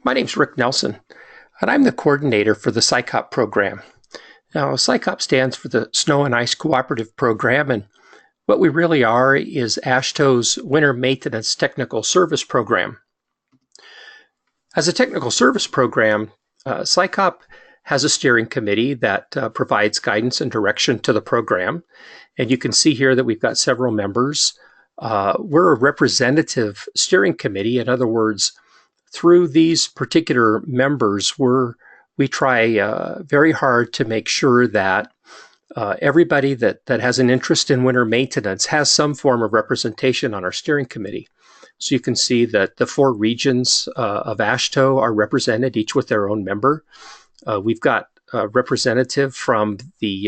My name's Rick Nelson, and I'm the coordinator for the SICOP program. Now, SICOP stands for the Snow and Ice Cooperative Program, and what we really are is AASHTOs Winter Maintenance Technical Service Program. As a technical service program, SICOP has a steering committee that provides guidance and direction to the program, and you can see here that we've got several members. We're a representative steering committee. In other words, through these particular members, we try very hard to make sure that everybody that has an interest in winter maintenance has some form of representation on our steering committee. So you can see that the 4 regions of AASHTO are represented, each with their own member. We've got a representative from the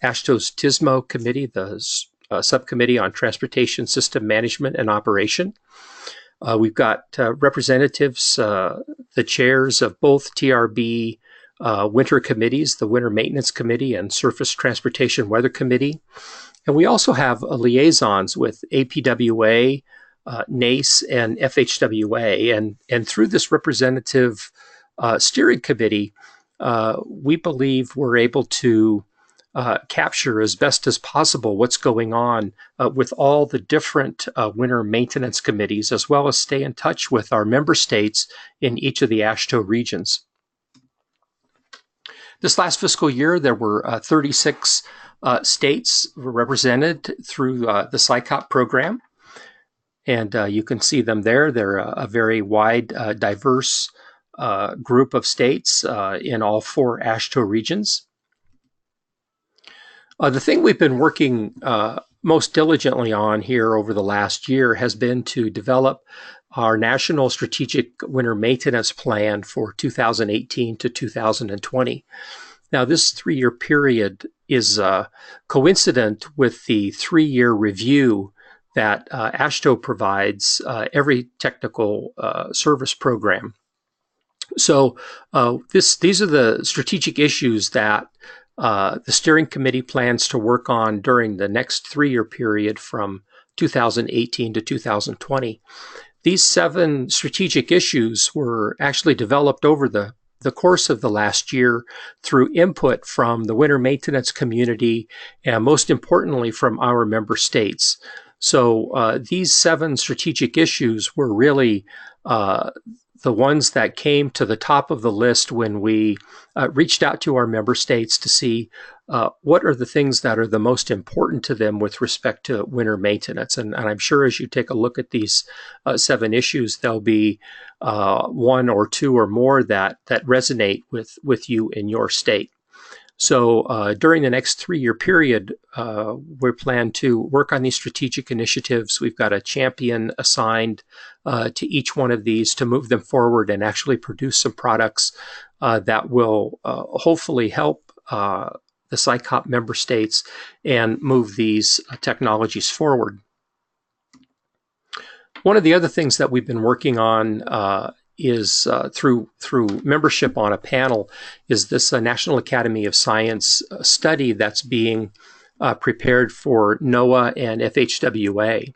AASHTO's TSMO committee, the subcommittee on transportation system management and operation. We've got representatives, the chairs of both TRB winter committees, the Winter Maintenance Committee and Surface Transportation Weather Committee. And we also have liaisons with APWA, NACE, and FHWA. And through this representative steering committee, we believe we're able to capture as best as possible what's going on with all the different winter maintenance committees, as well as stay in touch with our member states in each of the AASHTO regions. This last fiscal year, there were 36 states represented through the SICOP program, and you can see them there. They're a very wide, diverse group of states in all 4 AASHTO regions. The thing we've been working most diligently on here over the last year has been to develop our National Strategic Winter Maintenance Plan for 2018 to 2020. Now, this 3-year period is coincident with the 3-year review that AASHTO provides every technical service program. So these are the strategic issues that the steering committee plans to work on during the next 3-year period from 2018 to 2020. These 7 strategic issues were actually developed over the course of the last year through input from the winter maintenance community and most importantly from our member states. So these 7 strategic issues were really the ones that came to the top of the list when we reached out to our member states to see what are the things that are the most important to them with respect to winter maintenance. And I'm sure as you take a look at these 7 issues, there'll be 1 or 2 or more that resonate with you in your state. So during the next 3-year period, we plan to work on these strategic initiatives. We've got a champion assigned to each one of these to move them forward and actually produce some products that will hopefully help the SICOP member states and move these technologies forward. One of the other things that we've been working on is through membership on a panel is this National Academy of Science study that's being prepared for NOAA and FHWA.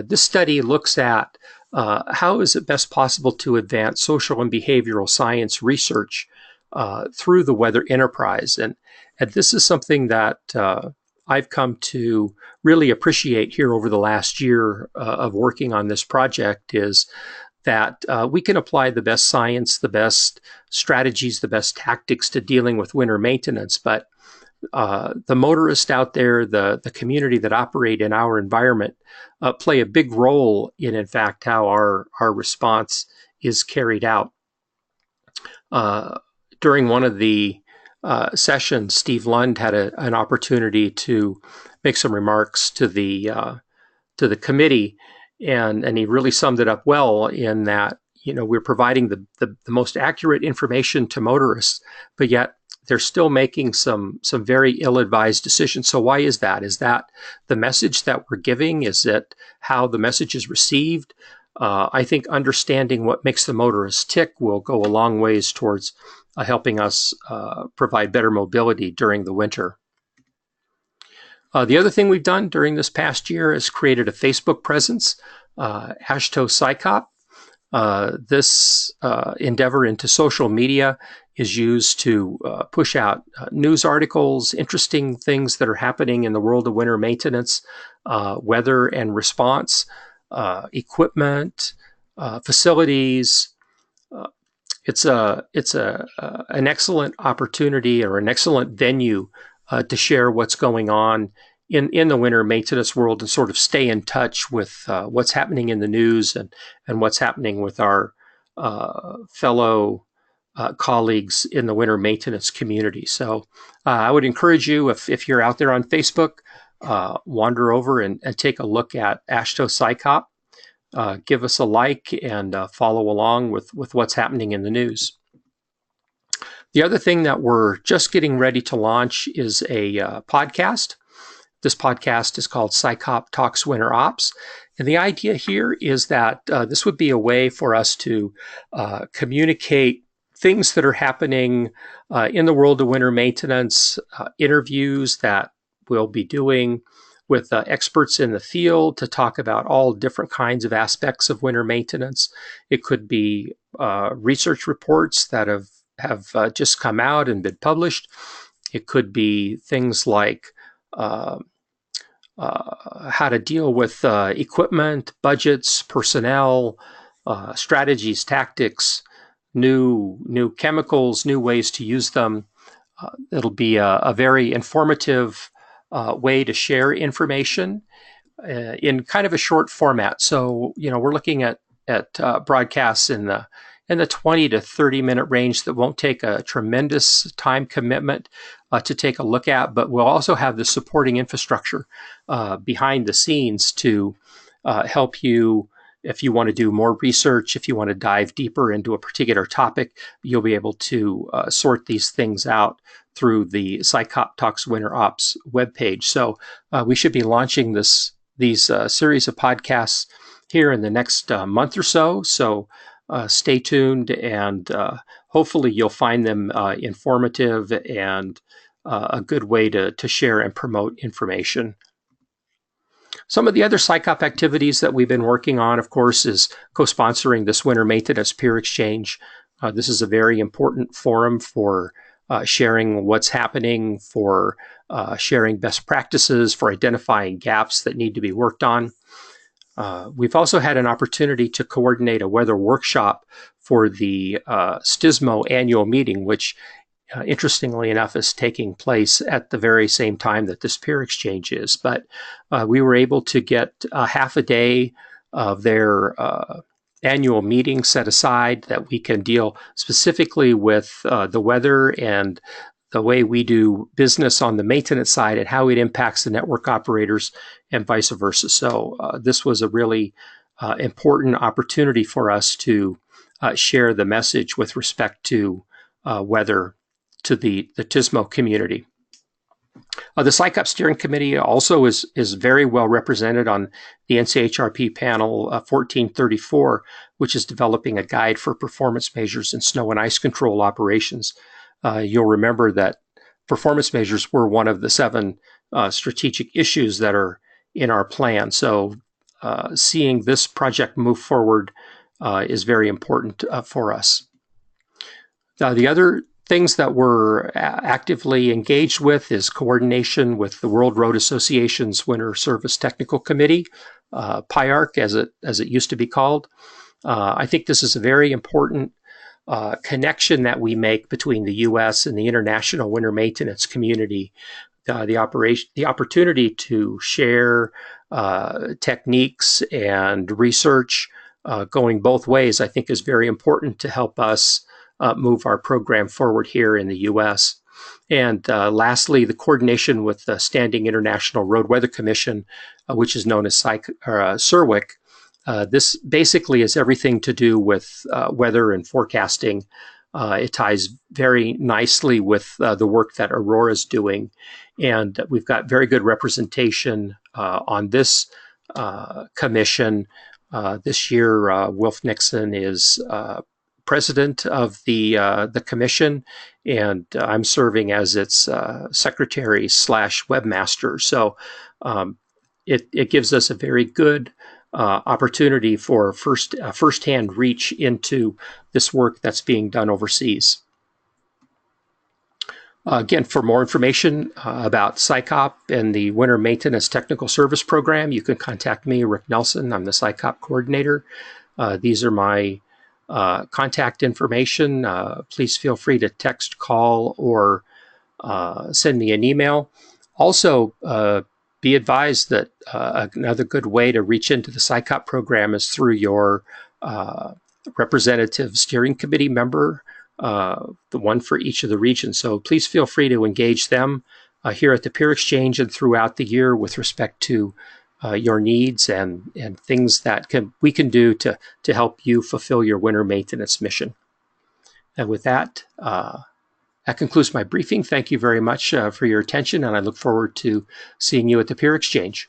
This study looks at how is it best possible to advance social and behavioral science research through the weather enterprise. And this is something that I've come to really appreciate here over the last year of working on this project is that we can apply the best science, the best strategies, the best tactics to dealing with winter maintenance. But the motorists out there, the community that operate in our environment play a big role in fact, how our response is carried out. During one of the sessions, Steve Lund had an opportunity to make some remarks to the committee. And he really summed it up well in that, you know, we're providing the most accurate information to motorists, but yet they're still making some very ill-advised decisions. So why is that? Is that the message that we're giving? Is it how the message is received? I think understanding what makes the motorist tick will go a long ways towards helping us provide better mobility during the winter. The other thing we've done during this past year is created a Facebook presence, AASHTO SICOP. This endeavor into social media is used to push out news articles, interesting things that are happening in the world of winter maintenance, weather and response, equipment, facilities. It's an excellent opportunity or an excellent venue to share what's going on in the winter maintenance world and sort of stay in touch with what's happening in the news and what's happening with our fellow colleagues in the winter maintenance community. So I would encourage you, if you're out there on Facebook, wander over and take a look at AASHTOs SICOP. Give us a like and follow along with what's happening in the news. The other thing that we're just getting ready to launch is a podcast. This podcast is called SICOP Talks Winter Ops. And the idea here is that this would be a way for us to communicate things that are happening in the world of winter maintenance, interviews that we'll be doing with experts in the field to talk about all different kinds of aspects of winter maintenance. It could be research reports that have just come out and been published. It could be things like how to deal with equipment, budgets, personnel, strategies, tactics, new chemicals, new ways to use them. It'll be a very informative way to share information in kind of a short format. So, we're looking at broadcasts in the 20 to 30 minute range that won't take a tremendous time commitment to take a look at, but we'll also have the supporting infrastructure behind the scenes to help you. If you want to do more research, if you want to dive deeper into a particular topic, you'll be able to sort these things out through the SICOP Talks Winter Ops webpage. So we should be launching these series of podcasts here in the next month or so. So stay tuned, and hopefully you'll find them informative and a good way to share and promote information. Some of the other SICOP activities that we've been working on, of course, is co-sponsoring this Winter Maintenance Peer Exchange. This is a very important forum for sharing what's happening, for sharing best practices, for identifying gaps that need to be worked on. We've also had an opportunity to coordinate a weather workshop for the STISMO annual meeting, which interestingly enough is taking place at the very same time that this peer exchange is. But we were able to get half a day of their annual meeting set aside that we can deal specifically with the weather and the way we do business on the maintenance side and how it impacts the network operators and vice versa. So this was a really important opportunity for us to share the message with respect to weather to the TSMO community. The SICOP Steering Committee also is very well represented on the NCHRP panel 1434, which is developing a guide for performance measures in snow and ice control operations. You'll remember that performance measures were one of the 7 strategic issues that are in our plan. So seeing this project move forward is very important for us. The other things that we're actively engaged with is coordination with the World Road Association's Winter Service Technical Committee, PIARC as it used to be called. I think this is a very important connection that we make between the U.S. and the international winter maintenance community. The opportunity to share techniques and research going both ways, I think, is very important to help us move our program forward here in the U.S. And lastly, the coordination with the Standing International Road Weather Commission, which is known as SERWIC. This basically is everything to do with weather and forecasting. It ties very nicely with the work that Aurora is doing. And we've got very good representation on this commission. This year, Wilf Nixon is president of the commission, and I'm serving as its secretary / webmaster. So it gives us a very good opportunity for first-hand reach into this work that's being done overseas. Again, for more information about SICOP and the Winter Maintenance Technical Service Program, you can contact me, Rick Nelson. I'm the SICOP coordinator. These are my contact information. Please feel free to text, call, or send me an email. Also, be advised that another good way to reach into the SICOP program is through your representative steering committee member, the one for each of the regions. So please feel free to engage them here at the Peer Exchange and throughout the year with respect to your needs and things that we can do to help you fulfill your winter maintenance mission. And with that, that concludes my briefing. Thank you very much for your attention, and I look forward to seeing you at the Peer Exchange.